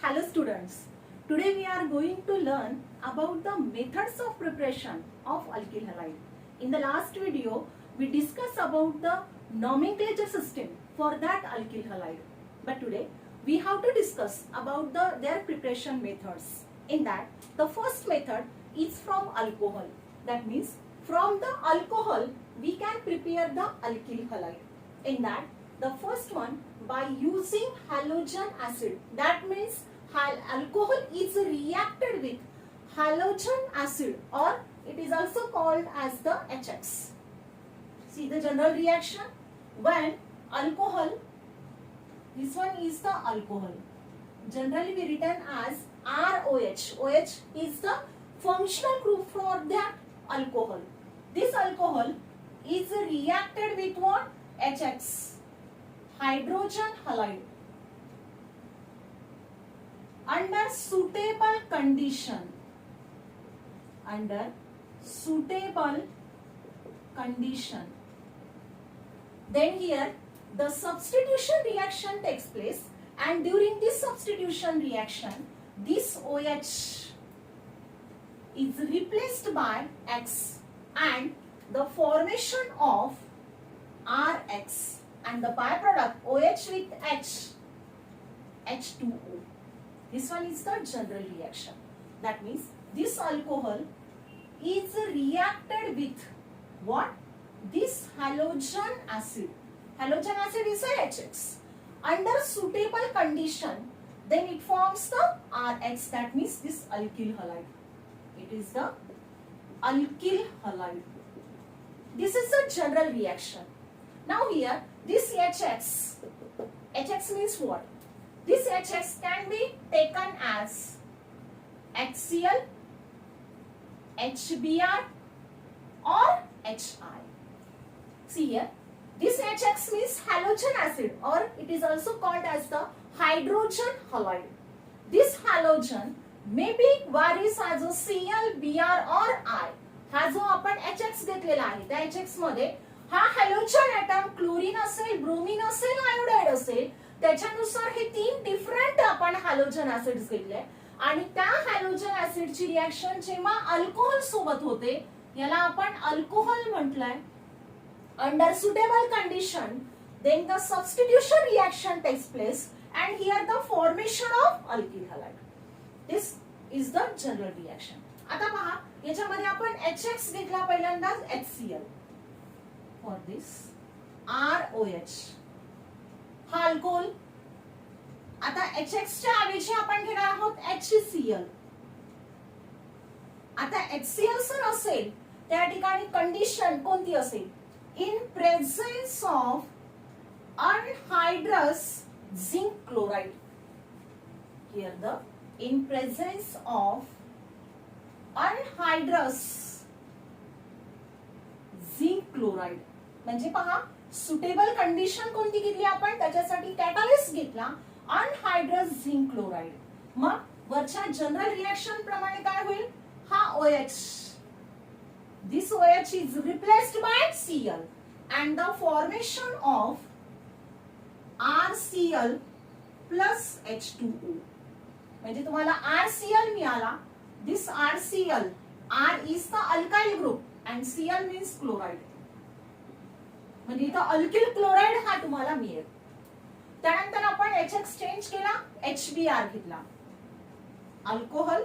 Hello students, today we are going to learn about the methods of preparation of alkyl halide. In the last video, we discussed about the nomenclature system for that alkyl halide. But today, we have to discuss about their preparation methods. In that, the first method is from alcohol. That means, from the alcohol, we can prepare the alkyl halide. In that, the first one by using halogen acid. That means alcohol is reacted with halogen acid, or it is also called as the HX. See the general reaction when alcohol, this one is the alcohol. Generally we written as ROH. OH is the functional group for that alcohol. This alcohol is reacted with what? HX. Hydrogen halide. Under suitable condition. Under suitable condition. Then here the substitution reaction takes place, and during this substitution reaction, this OH is replaced by X and the formation of RX. And the byproduct OH with H, H2O. This one is the general reaction. That means this alcohol is reacted with what? This halogen acid. Halogen acid is a HX. Under suitable condition, then it forms the RX. That means this alkyl halide. It is the alkyl halide. This is a general reaction. Now here, this HX, HX means what? This HX can be taken as HCl, HBr or HI. See here, this HX means halogen acid, or it is also called as the hydrogen halide. This halogen may be varies as a Cl, Br or I. हा जो आपण HX घेतलेला आहे त्या HX मध्ये हा halogen atom chlorine असेल, bromine असेल, आयोडाइड असेल, त्याच्यानुसार हे तीन डिफरंट आपण हॅलोजन ऍसिड्स घेतले आणि त्या हॅलोजन ऍसिडची रिएक्शन जेव्हा अल्कोहोल सोबत होते याला आपण अल्कोहोल म्हटलंय. Under suitable condition then the substitution reaction takes place and here the formation of alkyl halide. This is the general reaction. आता पहा याच्यामध्ये आपण HX घेतला पहिल्यांदा HCl. For this ROH हा अल्कोहोल. आता HX च्या ऐवजी आपण घेणार आहोत HCl. आता HCl जर असेल त्या ठिकाणी कंडिशन कोणती असेल? In presence of anhydrous zinc chloride. Here the in presence of anhydrous zinc chloride. म्हणजे पहा सुटेबल कंडिशन कोणती घेतली आपण? त्याच्यासाठी कॅटलिस्ट घेतला अनहायड्रस झिंक क्लोराइड. मग वरच्या जनरल रिएक्शन प्रमाणे काय होईल? हा OH, this OH is replaced by Cl and the formation of RCl plus H2O. म्हणजे तुम्हाला RCl मिळाला. दिस RCl, R is the alkyl group and Cl means chloride. म्हणजे इथं अल्किल क्लोराइड हा तुम्हाला मिळेल. त्यानंतर आपण HX चेंज केला, HBr घेतला. Alcohol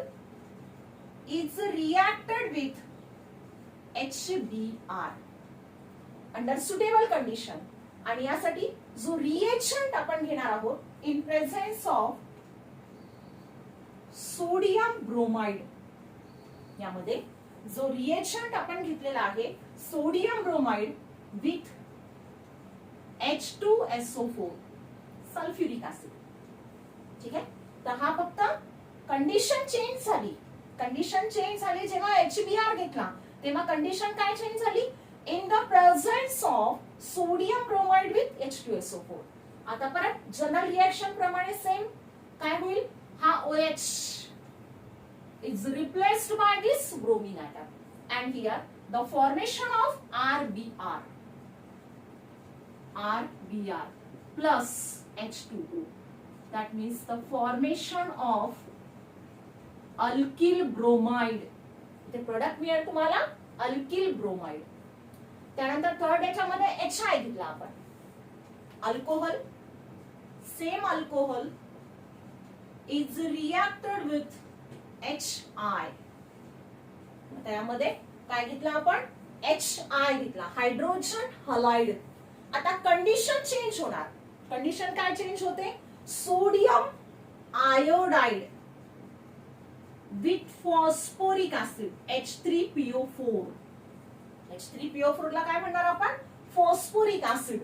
is reacted with HBr under suitable condition. आणि यासाठी जो रिएक्शंट आपण घेणार आहोत in presence of sodium bromide. यामध्ये जो रिएक्शंट आपण घेतलेला आहे sodium bromide with H2SO4 sulphuric acid. ठीक आहे. तर हा फक्त कंडिशन चेंज झाली. कंडिशन चेंज झाली जेव्हा HBr घेतला तेव्हा कंडिशन काय चेंज झाली? In the presence of sodium bromide with H2SO4. आता परत जनरल रिएक्शन प्रमाणे सेम काय होईल? हा OH is replaced by this bromine atom, and here the formation of RBr plus H2O. that means the formation of alkyl bromide. इथे product मिळेल तुम्हाला alkyl bromide. त्यानंतर थर्ड याच्यामध्ये HI घेतला आपण. Alcohol, same alcohol is reacted with HI. त्यामध्ये काय घेतलं आपण HI घेतला, हायड्रोजन हलाइड. आता कंडिशन चेंज होणार. कंडिशन काय चेंज होते, sodium iodide with phosphoric acid H3PO4. H3PO4 ला काय म्हणणार आपण, फॉस्फोरिक ऍसिड.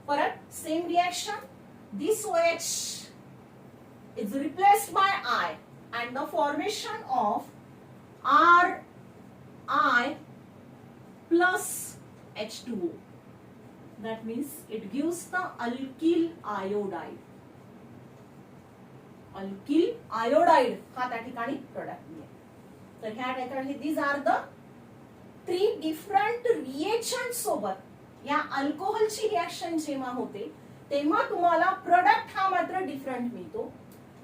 परत same reaction, this OH is replaced by I and the formation of RI plus H2O. That means it gives the alkyl iodide. Alkyl iodide हा त्या ठिकाणी product मिळेल. तर ह्या ठिकाणी these are the 3 different reaction सोबत या अल्कोहोलची रिएक्शन जेव्हा होते तेव्हा तुम्हाला प्रोडक्ट हा मात्र डिफरंट मिळतो.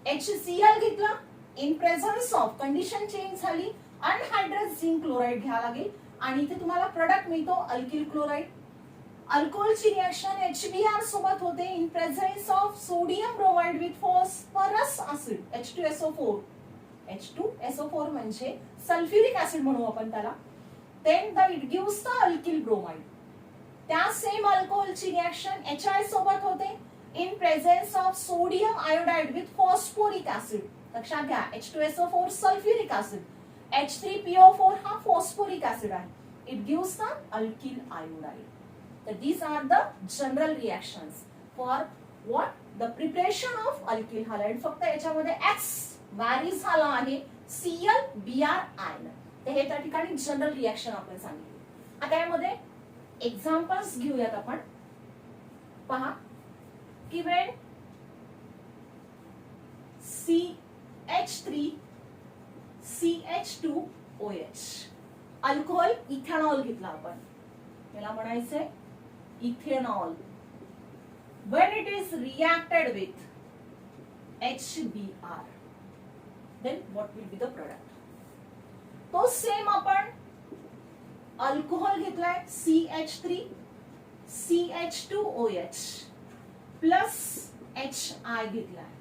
HCl घेतला, in presence of condition change झाली, अनहायड्रस झिंक क्लोराइड घ्यावा लागेल आणि इथे तुम्हाला प्रोडक्ट मिळतो अल्किल क्लोराइड. अल्कोहोलची रिएक्शन HBr सोबत होते in presence of sodium bromide with phosphorus acid H2SO4. H2SO4 म्हणजे सल्फ्युरिक ऍसिड म्हणू आपण त्याला. Then the it gives the alkyl bromide. त्या सेम अल्कोहोलची रिएक्शन HI सोबत होते in presence of sodium iodide with phosphoric acid. लक्षात घ्या H2SO4 सल्फ्युरिक ऍसिड, H3PO4 हा फॉस्फोरिक ऍसिड आहे. It gives the alkyl iodide. So these are the general reactions for what the preparation of alkyl halide. फक्त याच्यामध्ये X vary झाला आहे Cl Br ion. तर हे त्या ठिकाणी जनरल रिएक्शन आपण सांगितले. आता यामध्ये एक्झाम्पल्स घेऊयात आपण. पहा की when CH3 CH2OH alcohol ethanol घेतला आपण. याला म्हणायचंय ethanol. When it is reacted with HBr, then what will be the product? तो सेम आपण अल्कोहोल घेतलाय CH3 CH2OH प्लस HI घेतलाय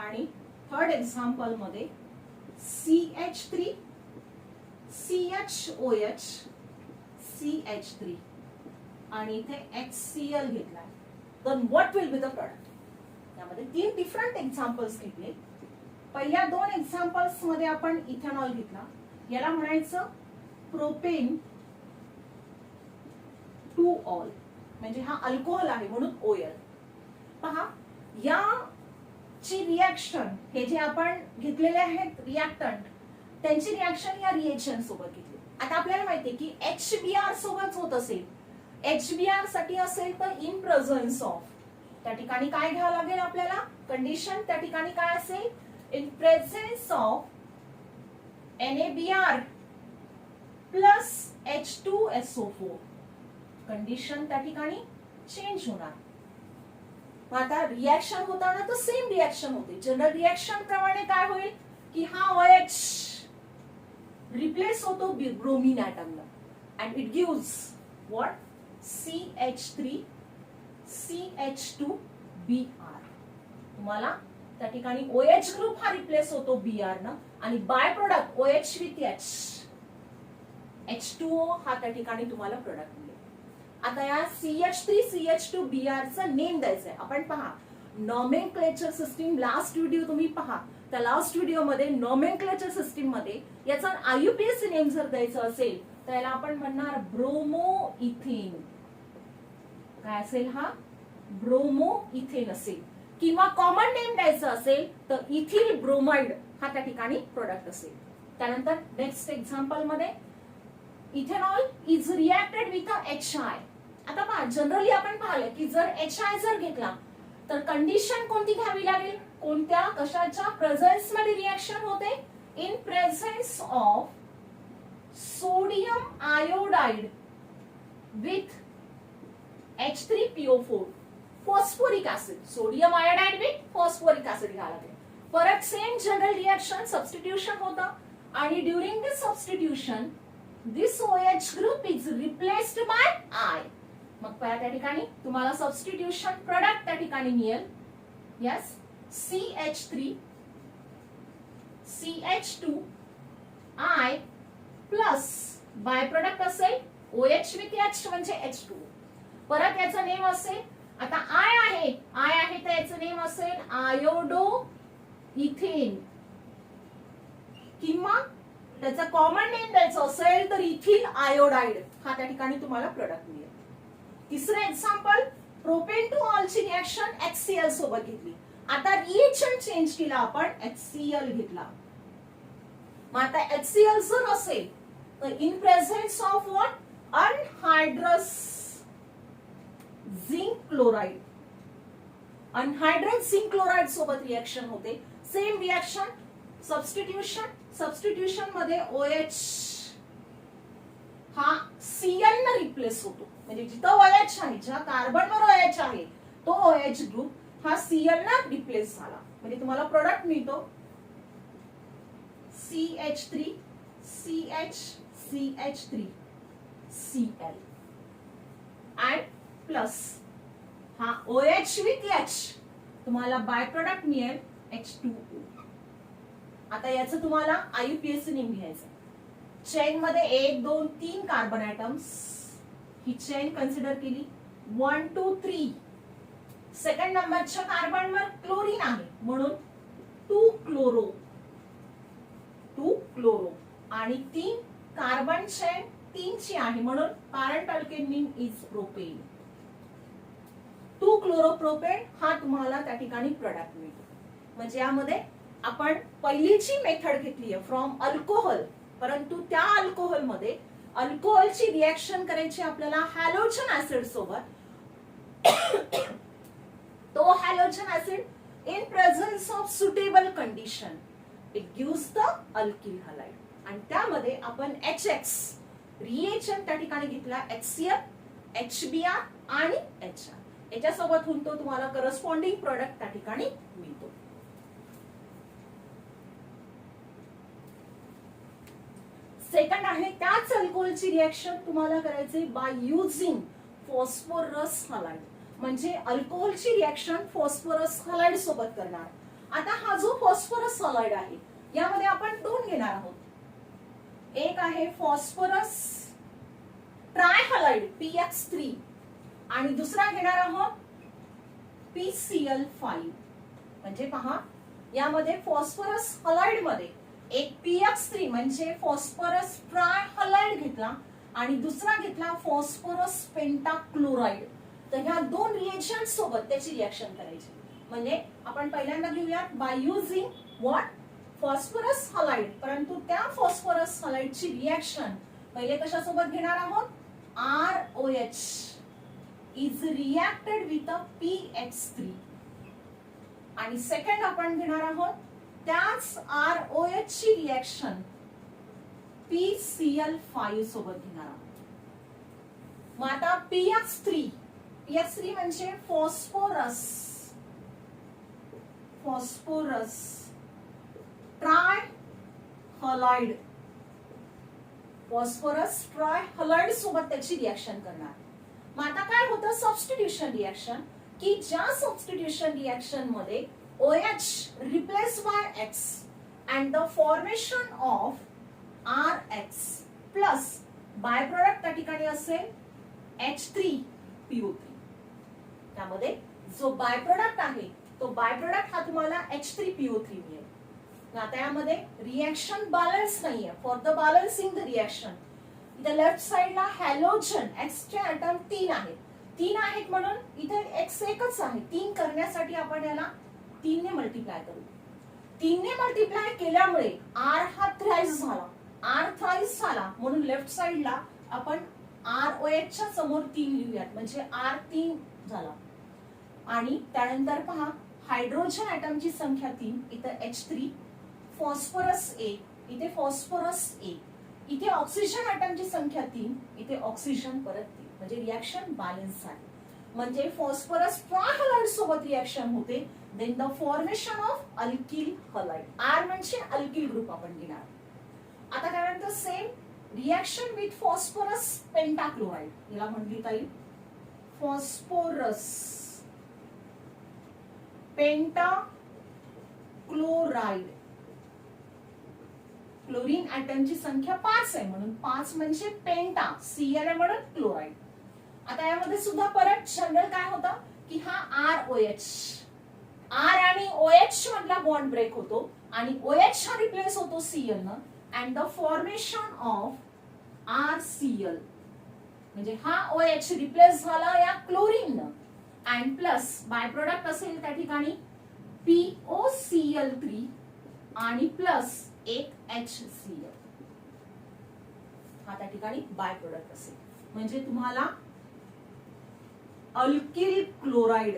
आणि थर्ड एक्झाम्पल मध्ये CH3 CHOH CH3 आणि इथे HCl घेतलाय. then what will be the product? यामध्ये 3 डिफरंट एक्झाम्पल्स घेतले. पहिल्या 2 एक्झाम्पल्स मध्ये आपण इथेनॉल घेतला. याला म्हणायचं प्रोपेन टू ऑल, म्हणजे हा अल्कोहोल आहे म्हणून OL. पहा या ची रिएक्शन, हे जे आपण घेतलेले आहेत रिएक्टंट, त्यांची रिएक्शन या रिएक्शन सोबत घेतली. आता आपल्याला माहितीये की HBr सोबत होत असेल, HBr साठी असेल तर इन प्रेझन्स ऑफ, त्या ठिकाणी काय घ्यावं लागेल आपल्याला कंडिशन, त्या ठिकाणी काय असेल in presence of NaBr plus H2SO4. Condition त्या ठिकाणी चेंज होणार. आता रिएक्शन होताना तर सेम रिएक्शन होते. जनरल रिएक्शन प्रमाणे काय होईल की हा OH रिप्लेस होतो ब्रोमीन ऍटमला and it gives what CH3 CH2Br. तुम्हाला त्या ठिकाणी OH ग्रुप हा रिप्लेस होतो Br न आणि by product OH with H H2O हा त्या ठिकाणी तुम्हाला प्रोडक्ट मिळेल. आता या CH3 CH2Br चं नेम द्यायचंय. आपण पहा नॉमेनक्लेचर सिस्टीम लास्ट व्हिडिओ तुम्ही पहा. त्या लास्ट व्हिडिओ मध्ये नॉमेनक्लेचर सिस्टीम मध्ये याचा IUPAC नेम जर द्यायचं असेल तर याला आपण म्हणणार ब्रोमो इथेन. काय असेल हा ब्रोमो इथेन असेल किंवा कॉमन नेम द्यायचं असेल तर इथिल ब्रोमाइड हा त्या ठिकाणी प्रोडक्ट असेल. त्यानंतर नेक्स्ट एक्झाम्पल मध्ये ethanol is reacted with HI. आता पहा जनरली आपण पाहिलं की जर HI जर घेतला तर कंडिशन कोणती घ्यावी लागेल, कोणत्या कशाच्या प्रेझन्स मध्ये रिएक्शन होते in presence of sodium iodide with H3PO4. Phosphoric acid, sodium iodide with phosphoric acid घ्यायला लागेल. परत सेम जनरल रिएक्शन सबस्टिट्यूशन होतं आणि during this substitution this OH group is replaced by I. मग त्या ठिकाणी तुम्हाला सबस्टिट्यूशन प्रोडक्ट त्या ठिकाणी मिळेल. Yes, CH3 CH2 I plus by product असेल OH विथ H म्हणजे H2. परत याचं नेम असेल, आता I आहे तर याचं नेम असेल आयोडो इथेन किंवा त्याचा कॉमन नेम द्यायचं असेल तर इथिल आयोडाइड हा त्या ठिकाणी तुम्हाला प्रोडक्ट मिळेल. तिसरं एक्झाम्पल, प्रोपेन टू ऑल ची रिएक्शन HCl सोबत घेतली. आता रिएक्शन चेंज केला आपण, HCl घेतला. मग आता HCl जर असेल तर in presence of what, anhydrous zinc chloride, anhydrous zinc chloride सोबत रिएक्शन होते. सेम रिएक्शन सबस्टिट्यूशन मध्ये OH हा Cl न रिप्लेस होतो. म्हणजे जिथं OH आहे, ज्या कार्बनवर OH आहे तो OH ग्रुप हा Cl न रिप्लेस झाला. म्हणजे तुम्हाला प्रोडक्ट मिळतो CH3 CH CH3 Cl आणि प्लस हा OH विथ H तुम्हाला बाय प्रोडक्ट मिळेल H2O. आता याचं तुम्हाला IUPAC नेम घ्यायचं. चेन मध्ये 1 2 3 कार्बन ऍटम्स, ही चेन कन्सिडर केली 1 2 3. सेकंड नंबरच्या कार्बनवर क्लोरीन आहे म्हणून 2 क्लोरो आणि 3 कार्बन चेन 3 ची आहे म्हणून parent alkane name is propane. 2 chloropropane हा तुम्हाला त्या ठिकाणी प्रोडक्ट मिळतो. म्हणजे यामध्ये आपण पहिलीची मेथड घेतली आहे फ्रॉम अल्कोहोल, परंतु त्या अल्कोहोल मध्ये अल्कोहोलची रिएक्शन करायची आपल्याला हॅलोजन ऍसिड सोबत. तो halogen acid in presence of suitable condition it gives the alkyl halide. आणि त्यामध्ये आपण HX रिएक्शन त्या ठिकाणी घेतला, HCl HBr आणि HR. याच्यासोबत होऊन तो तुम्हाला करस्पॉन्डिंग प्रोडक्ट त्या ठिकाणी मिळतो. सेकंड आहे त्याच अल्कोहोलची रिएक्शन तुम्हाला करायची बाय युजिंग फॉस्फोरस हलाइड. म्हणजे अल्कोहोलची रिएक्शन फॉस्फोरस हलाइड सोबत करणार. आता हा जो फॉस्फोरस हलाइड आहे यामध्ये आपण 2 घेणार आहोत. एक आहे फॉस्फोरस ट्रायहलाइड PX3 आणि दुसरा घेणार आहोत PCl5. म्हणजे पहा यामध्ये फॉस्फोरस हलाइड मध्ये एक PX3 म्हणजे फॉस्फोरस ट्रायहलाइड घेतला आणि दुसरा घेतला फॉस्फोरस पेंटाक्लोराइड. तर ह्या 2 रिएक्शन सोबत त्याची रिएक्शन करायची. म्हणजे आपण पहिल्यांदा घेऊयात by using what, phosphorus halide. परंतु त्या फॉस्फोरस हलाइडची रिएक्शन पहिले कशासोबत घेणार आहोत, ROH is reacted with a PX3 आणि सेकंड आपण घेणार आहोत त्याच ROH ची रिएक्शन PCl5 सोबत घेणार आहोत. मग आता PX3 म्हणजे फॉस्फोरस ट्रायहलाइड, फॉस्फोरस ट्रायहलाइड सोबत त्याची रिएक्शन करणार. मग आता काय होतं सबस्टिट्यूशन रिएक्शन, की ज्या सबस्टिट्यूशन रिएक्शन मध्ये OH replaced by X and the formation of RX plus byproduct त्या ठिकाणी असेल H3PO3. त्यामध्ये जो बायप्रोडक्ट आहे तो बायप्रोडक्ट हा तुम्हाला H3PO3 मिळेल. आता यामध्ये रिएक्शन बॅलन्स नाहीये. For the balancing the reaction इथे लेफ्ट साइडला हॅलोजन X चे ऍटम 3 आहेत. 3 आहेत म्हणून इथे X एकच आहे. 3 करण्यासाठी आपण याला 3 ने मल्टिप्लाय करू. 3 ने मल्टिप्लाय केल्यामुळे R हा थ्राइस झाला म्हणून लेफ्ट साइडला आपण ROH च्या समोर 3 लिहूयात म्हणजे R3 झाला. आणि त्यानंतर पहा हायड्रोजन ऍटमची संख्या 3, इथे H3, फॉस्फरस 1, इथे फॉस्फरस 1, इथे ऑक्सिजन ऍटमची संख्या 3, इथे ऑक्सिजन परत 3. म्हणजे रिएक्शन बॅलन्स झाली. म्हणजे फॉस्फरस ट्रायहलाइड सोबत रिएक्शन होते, then the formation of alkyl halide. R म्हणजे अल्किल ग्रुप आपण घेणार. आता काय म्हणतो same reaction with phosphorus pentachloride, याला म्हटली जाईल फॉस्फोरस पेंटाक्लोराइड. क्लोरीन ऍटमची संख्या 5 आहे म्हणून 5 म्हणजे पेंटा, Cl म्हणून क्लोराइड. आता यामध्ये सुद्धा परत जनरल काय होतं की हा ROH, R आणि OH मधला बॉन्ड ब्रेक होतो आणि OH हा रिप्लेस होतो Cl न, and the formation of RCl म्हणजे हा OH रिप्लेस झाला या क्लोरीन न, अँड प्लस बाय प्रोडक्ट असेल त्या ठिकाणी POCl3 आणि प्लस एक HCl, हा त्या ठिकाणी बाय प्रोडक्ट असेल. म्हणजे तुम्हाला अल्किल क्लोराइड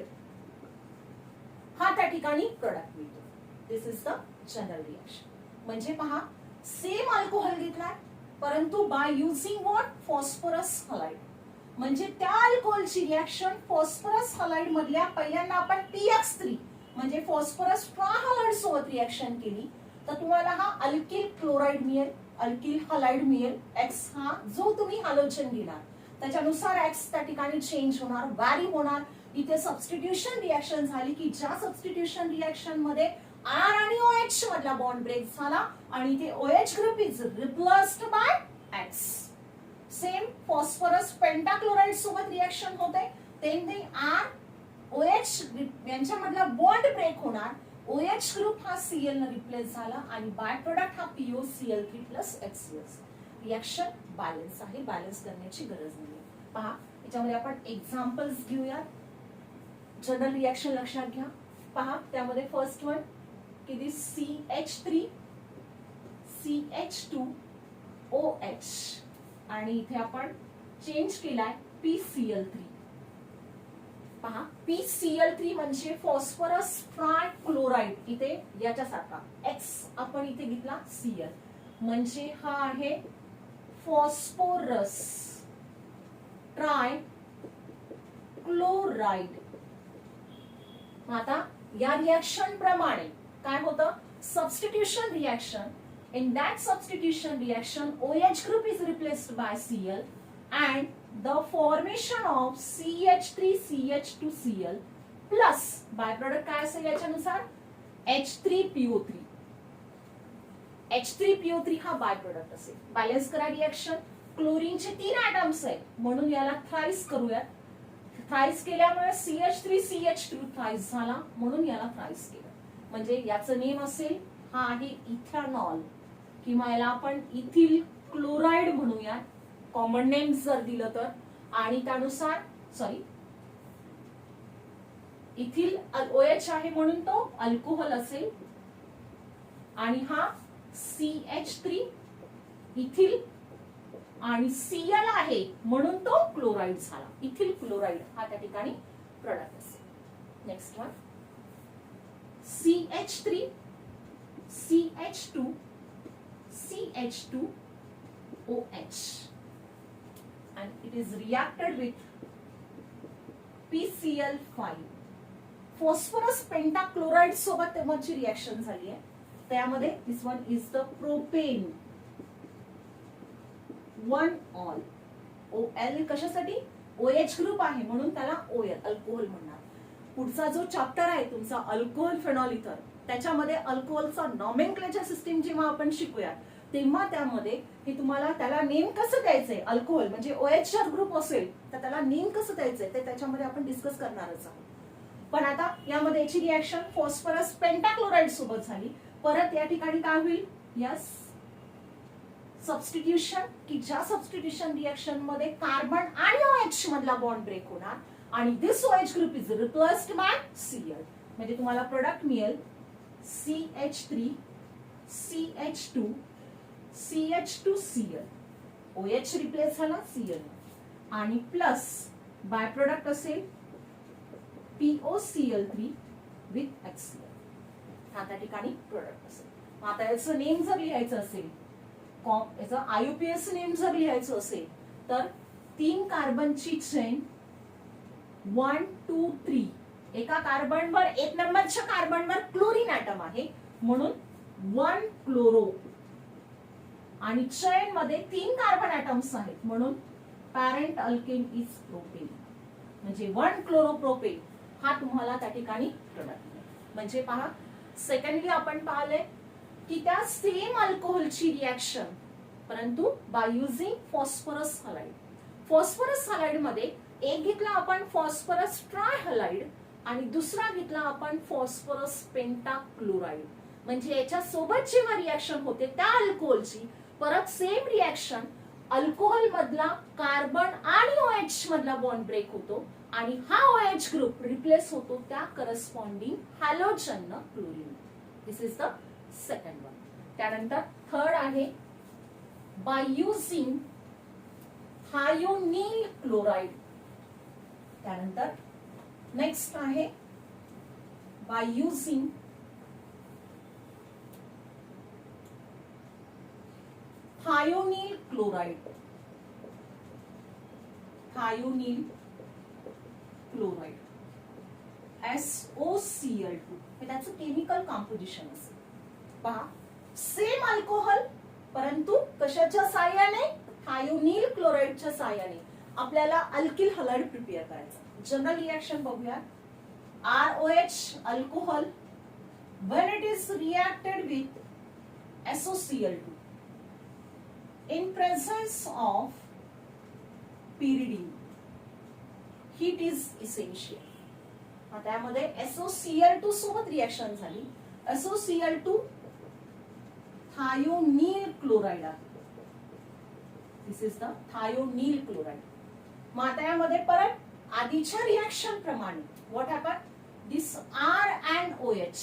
हा त्या ठिकाणी प्रोडक्ट मिळतो. दिस इज द जनरल रिएक्शन. म्हणजे पहा सेम अल्कोहोल घेतलाय परंतु by using what phosphorus halide. म्हणजे त्या अल्कोहोलची रिएक्शन फॉस्फरस हलाइड मधल्या पहिल्यांदा आपण PX3 म्हणजे फॉस्फरस ट्रायहलाइड सोबत रिएक्शन केली तर तुम्हाला हा अल्किल क्लोराइड मिळेल, अल्किल हलाइड मिळेल. X हा जो तुम्ही हॅलोजन घेणार त्याच्यानुसार X त्या ठिकाणी चेंज होणार, व्हॅरी होणार. इथे सबस्टिट्यूशन रिएक्शन झाली की ज्या सबस्टिट्यूशन रिएक्शन मध्ये R आणि OH मधला बॉन्ड ब्रेक झाला आणि इथे OH group is replaced by X. Same phosphorus pentachloride सोबत रिएक्शन होते, तेथे R OH यांच्यामधला बॉन्ड ब्रेक होणार, OH ग्रुप हा Cl न रिप्लेस झाला आणि बाय प्रोडक्ट हा POCl3 plus HCl. Reaction balance आहे, बॅलन्स करण्याची गरज नाही. पहा याच्यामध्ये आपण एक्झाम्पल्स घेऊया. जनरल रिएक्शन लक्षात घ्या. पहा त्यामध्ये फर्स्ट वन किती CH3 CH2OH आणि इथे आपण चेंज केलाय PCl3. पहा PCl3 म्हणजे फॉस्फरस ट्रायक्लोराइड, इथे याच्यासारखा X आपण इथे घेतला Cl म्हणजे हा आहे फॉस्फोरस ट्रायक्लोराइड. आता या रिएक्शन प्रमाणे काय होतं substitution reaction. In that substitution reaction, OH group is replaced by Cl and the formation of CH3CH2Cl plus byproduct काय असेल याच्यानुसार H3PO3. H3PO3 हा बायप्रोडक्ट असेल. बॅलन्स करा रिएक्शन. क्लोरीनचे 3 ऍटम्स आहेत म्हणून याला थ्राइस करूयात. थ्राइस केल्यामुळे CH3CH2 थ्राइस झाला म्हणून याला थ्राइस केलं. म्हणजे याचं नेम असेल हा आहे इथेनॉल किंवा याला आपण इथिल क्लोराइड म्हणूया कॉमन नेम जर दिलं तर. आणि त्यानुसार सॉरी इथिल OH आहे म्हणून तो अल्कोहोल असेल आणि हा CH3 इथिल आणि Cl आहे म्हणून तो क्लोराइड झाला. इथिल क्लोराइड हा त्या ठिकाणी प्रोडक्ट असेल. Next one CH3 CH2 CH2OH and it is reacted with PCl5. Phosphorus pentachloride सोबत तेव्हाची रिएक्शन झाली आहे. त्यामध्ये this one is the propane 1-ऑल. OL कशासाठी OH ग्रुप आहे म्हणून त्याला OL अल्कोहोल म्हणणार. पुढचा जो चॅप्टर आहे तुमचा अल्कोहोल फेनॉल इथर त्याच्यामध्ये अल्कोहोलचा नॉमेनक्लेचर सिस्टीम जेव्हा आपण शिकूया तेव्हा त्यामध्ये हे तुम्हाला त्याला नेम कसं द्यायचंय. अल्कोहोल म्हणजे OH ग्रुप असेल तर त्याला नेम कसं द्यायचंय ते त्याच्यामध्ये आपण डिस्कस करणारच आहोत. पण आता यामध्ये याची रिएक्शन फॉस्फरस पेंटाक्लोराइड सोबत झाली. परत या ठिकाणी काय होईल यस सबस्टिट्यूशन की ज्या सबस्टिट्यूशन रिएक्शन मध्ये कार्बन आणि OH मधला बॉन्ड ब्रेक होणार आणि दिस OH group is replaced by Cl. म्हणजे तुम्हाला प्रोडक्ट मिळेल CH3 CH2 CH2Cl. OH replace झाला Cl आणि प्लस बाय प्रोडक्ट असेल POCl3 विथ HCl. हा त्या ठिकाणी प्रोडक्ट असेल. आता याचं नेम जर लिहायचं असेल याचं IUPAC नेम जर लिहायचं असेल तर 3 कार्बनची चेन 1 2 3 एका कार्बनवर 1 नंबरच्या कार्बनवर क्लोरीन ऍटम आहे म्हणून 1 क्लोरो आणि चेन मध्ये 3 कार्बन ऍटम्स आहेत म्हणून पॅरेंट अल्केन इज प्रोपेन म्हणजे 1 क्लोरोप्रोपेन हा तुम्हाला त्या ठिकाणी प्रोडक्ट म्हणजे पहा सेकंडली आपण पाहिले की त्या सेम अल्कोहोलची रिएक्शन परंतु by using phosphorus halide phosphorus halide मध्ये एक घेतला आपण फॉस्फरस ट्रायहलाइड आणि दुसरा घेतला आपण फॉस्फरस पेंटाक्लोराइड म्हणजे याच्या सोबत जेव्हा रिएक्शन होते त्या अल्कोहोलची परत सेम रिएक्शन अल्कोहोल मधला कार्बन आणि OH मधला बॉन्ड ब्रेक होतो आणि हा OH ग्रुप रिप्लेस होतो त्या corresponding halogen chlorine this is the second one त्यानंतर थर्ड आहे बाय युजिंग थायोनील क्लोराइड त्यानंतर नेक्स्ट आहे बाय युजिंग थायोनील क्लोराइड SOCl2 हे त्याचं केमिकल कॉम्पोजिशन असेल पहा सेम अल्कोहोल परंतु कशाच्या साहाय्याने थायोनील क्लोराइडच्या साहाय्याने आपल्याला अल्किल हलाइड प्रिपेअर करायचा जनरल रिएक्शन बघूया ROH alcohol when it is reacted with SOCl2 in presence of pyridine heat is essential त्यामध्ये SOCl2 सोबत रिएक्शन झाली SOCl2 थायोनील क्लोराइड आहे दिस इज द थायोनील क्लोराइड मग यामध्ये परत आधीच्या रिएक्शन प्रमाणे what happen this R and OH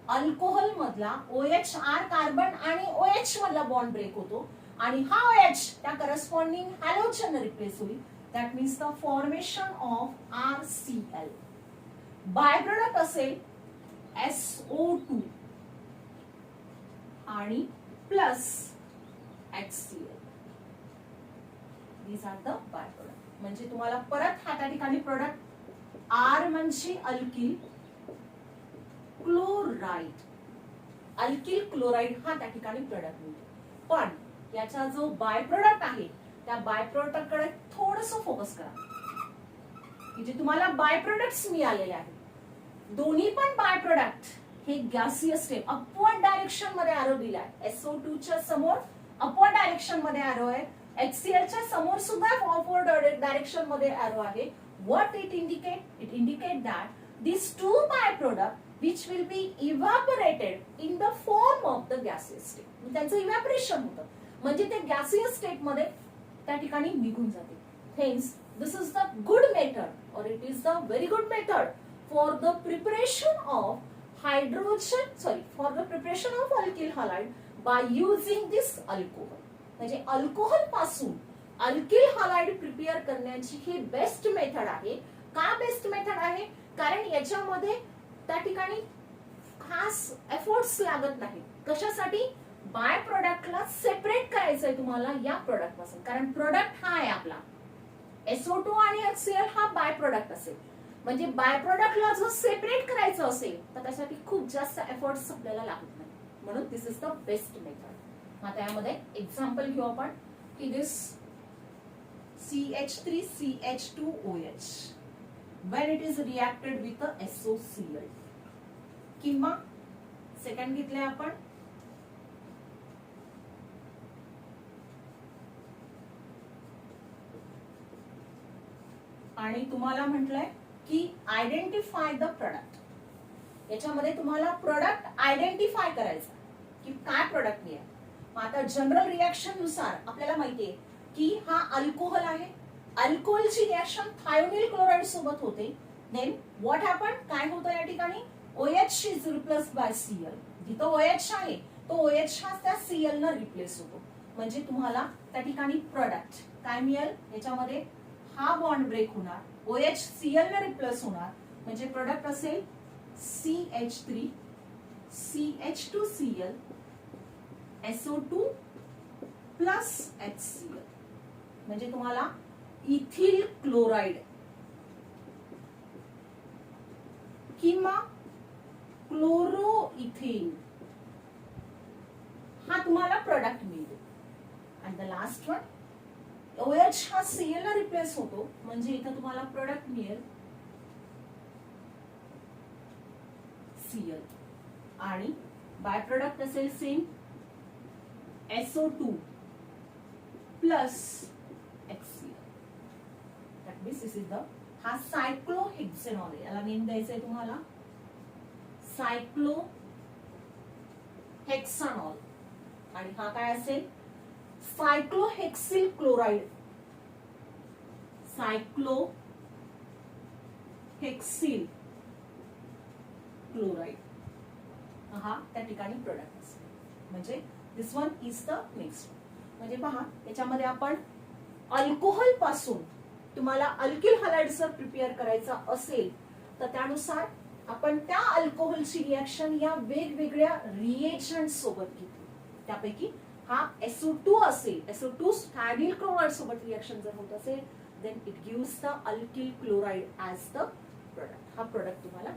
alcohol मधला OH R कार्बन आणि OH मधला बॉन्ड ब्रेक होतो आणि हा OH त्या करस्पॉन्डिंग हॅलोजन रिप्लेस होईल that means the formation of RCl by product असेल SO2 आणि plus HCl these are the by product म्हणजे तुम्हाला परत हा त्या ठिकाणी प्रोडक्ट R म्हणजे अल्किल क्लोराइड अल्किल क्लोराइड हा त्या ठिकाणी प्रोडक्ट मिळतो पण याचा जो बाय प्रोडक्ट आहे त्या बाय प्रोडक्ट कडे थोडस फोकस करा की जे तुम्हाला बाय प्रोडक्ट्स मिळालेले आहेत दोन्ही पण बाय प्रोडक्ट हे गॅसियस स्टेट अपवर्ड डायरेक्शन मध्ये एरो दिलाय SO2 च्या समोर अपवर्ड डायरेक्शन मध्ये एरो आहे HCl च्या समोर सुद्धा अपवर्ड डायरेक्शन मध्ये एरो आहे what it indicate that these two byproduct which will be evaporated in the form of the gaseous state त्यांचं इव्हॅपोरेशन होतं म्हणजे ते गॅसियस स्टेट मध्ये त्या ठिकाणी निघून जाते hence this is the good method or it is the very good method for the preparation of alkyl halide by using this alcohol म्हणजे अल्कोहोल पासून अल्किल हलाइड प्रिपेअर करण्याची ही बेस्ट मेथड आहे का बेस्ट मेथड आहे कारण याच्यामध्ये त्या ठिकाणी खास एफर्ट्स लागत नाही कशासाठी बाय प्रोडक्टला सेपरेट करायचंय तुम्हाला या प्रोडक्ट पासून कारण प्रोडक्ट हा आहे आपला SO2 आणि HCl हा बाय प्रोडक्ट असेल म्हणजे बाय प्रोडक्टला जर सेपरेट करायचं असेल तर त्यासाठी खूप जास्त एफर्ट्स आपल्याला लागत नाही म्हणून दिस इज द बेस्ट मेथड आता यामध्ये एक्झाम्पल घेऊ आपण की दिस CH3CH2OH when it is reacted with the SOCl किंवा सेकंड घेतले आपण आणि तुम्हाला म्हटलंय की आयडेंटिफाय द प्रोडक्ट याच्यामध्ये तुम्हाला प्रोडक्ट आयडेंटिफाय करायचा की काय प्रोडक्ट आहे मग आता जनरल रिएक्शन नुसार आपल्याला माहितीये की हा अल्कोहोल आहे अल्कोहोलची रिएक्शन थायोनील क्लोराइड सोबत होते देन व्हॉट हॅपन काय होतं या ठिकाणी OH is replaced by Cl जिथं OH आहे तो OH हा त्या Cl न रिप्लेस होतो म्हणजे तुम्हाला त्या ठिकाणी प्रोडक्ट काय मिळेल याच्यामध्ये हा बॉन्ड ब्रेक होणार OH Cl ने रिप्लेस होणार म्हणजे प्रोडक्ट असेल CH3 CH2Cl SO2 plus HCl म्हणजे तुम्हाला इथिल क्लोराइड किंवा क्लोरोइथेन हा तुम्हाला प्रोडक्ट मिळेल. आणि द लास्ट वन OH हा Cl ला रिप्लेस होतो, म्हणजे इथं तुम्हाला प्रोडक्ट मिळेल Cl आणि बाय प्रोडक्ट असेल same SO2 plus HCl. That means this is the हा सायक्लोहेक्सेनॉल आहे, याला नेम द्यायचं आहे तुम्हाला सायक्लोहेक्सनॉल. आणि हा काय असेल सायक्लोहेक्सिल क्लोराइड. सायक्लोहेक्सिल क्लोराइड हा त्या ठिकाणी प्रोडक्ट असेल. म्हणजे दिस वन इज द नेक्स्ट. म्हणजे पहा याच्यामध्ये आपण अल्कोहोल पासून तुम्हाला अल्किल हलाइड जर प्रिपेअर करायचा असेल तर त्यानुसार आपण त्या अल्कोहोलची रिएक्शन या वेगवेगळ्या रिएजंट सोबत घेतो. त्यापैकी हा SO2 असेल, SO2 स्टॅबिल क्लोराइड सोबत रिएक्शन जर होत असेल then it gives the alkyl chloride as the product. हा प्रोडक्ट तुम्हाला